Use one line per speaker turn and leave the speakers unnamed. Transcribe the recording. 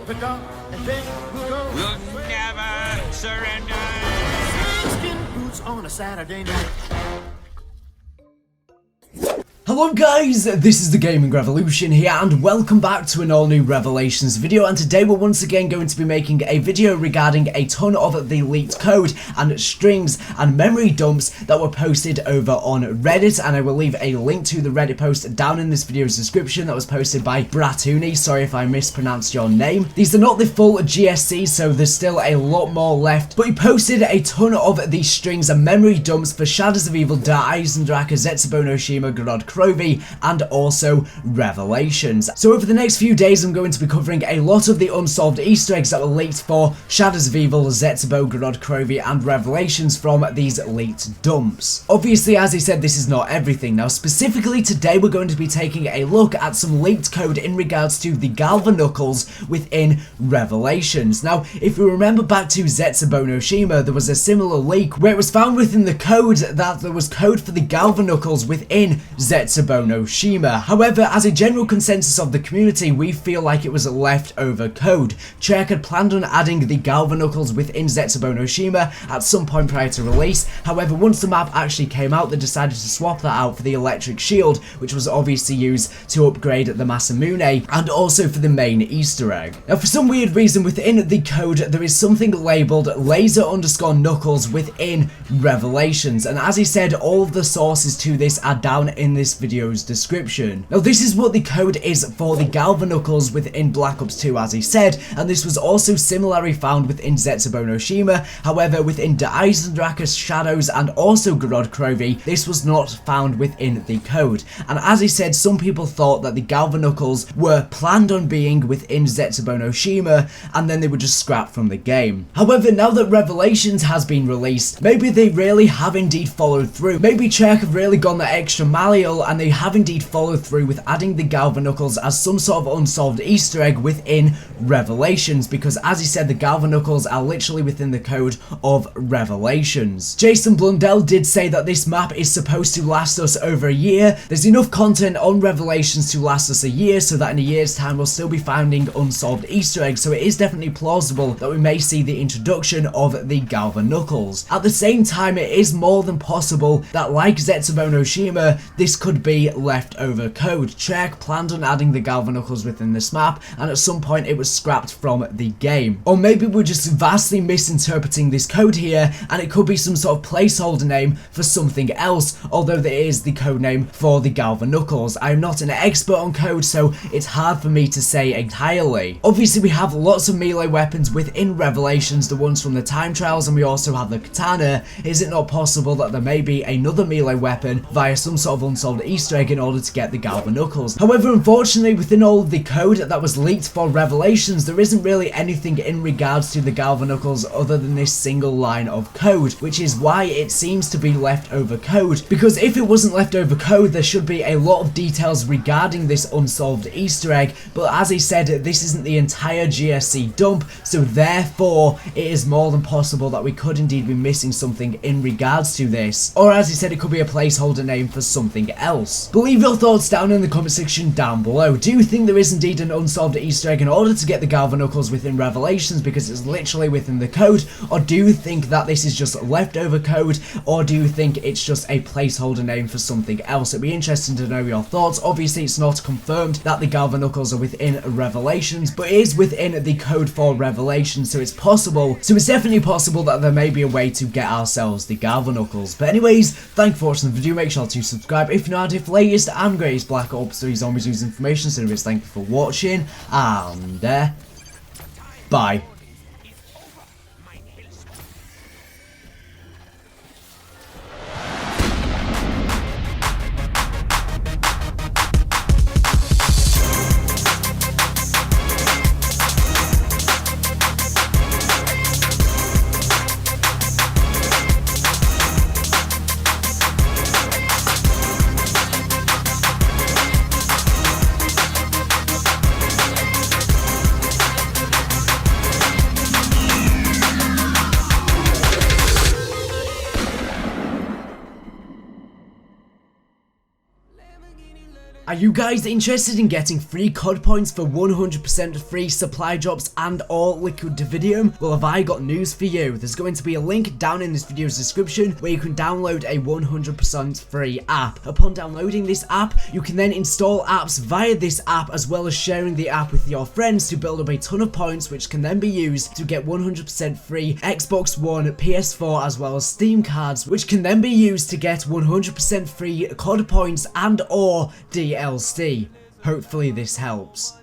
pick up, and then we'll go.
We'll never surrender.
Skin boots on a Saturday night.
Hello guys, this is the Gaming Revolution here and welcome back to an all new Revelations video, and today we're once again going to be making a video regarding a ton of the leaked code and strings and memory dumps that were posted over on Reddit, and I will leave a link to the Reddit post down in this video's description that was posted by Bratuni. Sorry if I mispronounced your name. These are not the full GSC, so there's still a lot more left, but he posted a ton of these strings and memory dumps for Shadows of Evil, Da Eisendrache, Zetsubo no Shima, Gorod Krovi, and also Revelations. So over the next few days I'm going to be covering a lot of the unsolved Easter eggs that were leaked for Shadows of Evil, Zetsubo, Gorod Krovi, and Revelations from these leaked dumps. Obviously, as I said, this is not everything. Now specifically today we're going to be taking a look at some leaked code in regards to the GALVAKNUCKLES within Revelations. Now if you remember back to Zetsubo no Shima, there was a similar leak where it was found within the code that there was code for the GALVAKNUCKLES within Zetsubo no Shima. However, as a general consensus of the community, we feel like it was leftover code. Treyarch had planned on adding the GALVAKNUCKLES within Zetsubo no Shima at some point prior to release. However, once the map actually came out, they decided to swap that out for the electric shield, which was obviously used to upgrade the Masamune and also for the main Easter egg. Now for some weird reason within the code there is something labelled laser_knuckles within Revelations, and as he said, all of the sources to this are down in this video's description. Now this is what the code is for the GALVAKNUCKLES within Black Ops 2, as he said, and this was also similarly found within Zetsubo no Shima. However, within Da Eisendrache, Shadows, and also Gorod Krovi, this was not found within the code. And as he said, some people thought that the GALVAKNUCKLES were planned on being within Zetsubo no Shima, and then they were just scrapped from the game. However, now that Revelations has been released, maybe they really have indeed followed through. Maybe Treyarch have really gone the extra mile and they have indeed followed through with adding the GALVAKNUCKLES as some sort of unsolved Easter egg within Revelations, because as he said, the GALVAKNUCKLES are literally within the code of Revelations. Jason Blundell did say that this map is supposed to last us over a year. There's enough content on Revelations to last us a year, so that in a year's time we'll still be finding unsolved Easter eggs, so it is definitely plausible that we may see the introduction of the GALVAKNUCKLES. At the same time, it is more than possible that, like Zetsubo no Shima, this could be leftover code. Treyarch planned on adding the GALVAKNUCKLES within this map, and at some point it was scrapped from the game. Or maybe we're just vastly misinterpreting this code here, and it could be some sort of placeholder name for something else, although there is the code name for the GALVAKNUCKLES. I'm not an expert on code, so it's hard for me to say entirely. Obviously we have lots of melee weapons within Revelations, the ones from the time trials, and we also have the katana. Is it not possible that there may be another melee weapon via some sort of unsolved Easter egg in order to get the GALVAKNUCKLES? However, unfortunately, within all of the code that was leaked for Revelations, there isn't really anything in regards to the GALVAKNUCKLES other than this single line of code, which is why it seems to be leftover code. Because if it wasn't leftover code, there should be a lot of details regarding this unsolved Easter egg, but as he said, this isn't the entire GSC dump, so therefore it is more than possible that we could indeed be missing something in regards to this, or as he said, it could be a placeholder name for something else. But leave your thoughts down in the comment section down below. Do you think there is indeed an unsolved Easter egg in order to get the GALVAKNUCKLES within Revelations because it's literally within the code, or do you think that this is just leftover code, or do you think it's just a placeholder name for something else? It'd be interesting to know your thoughts. Obviously it's not confirmed that the GALVAKNUCKLES are within Revelations, but it is within the code for Revelations, so it's possible, so it's definitely possible that there may be a way to get ourselves the GALVAKNUCKLES. But anyways, thank you for watching the video. Make sure to subscribe if you're not, if latest and greatest Black Ops 3 Zombies news information. So anyways, thank you for watching, and bye. Are you guys interested in getting free COD points for 100% free supply drops and or liquid Dividium? Well, have I got news for you. There's going to be a link down in this video's description where you can download a 100% free app. Upon downloading this app, you can then install apps via this app as well as sharing the app with your friends to build up a ton of points which can then be used to get 100% free Xbox One, PS4 as well as Steam cards which can then be used to get 100% free COD points and or DLC. Hopefully this helps.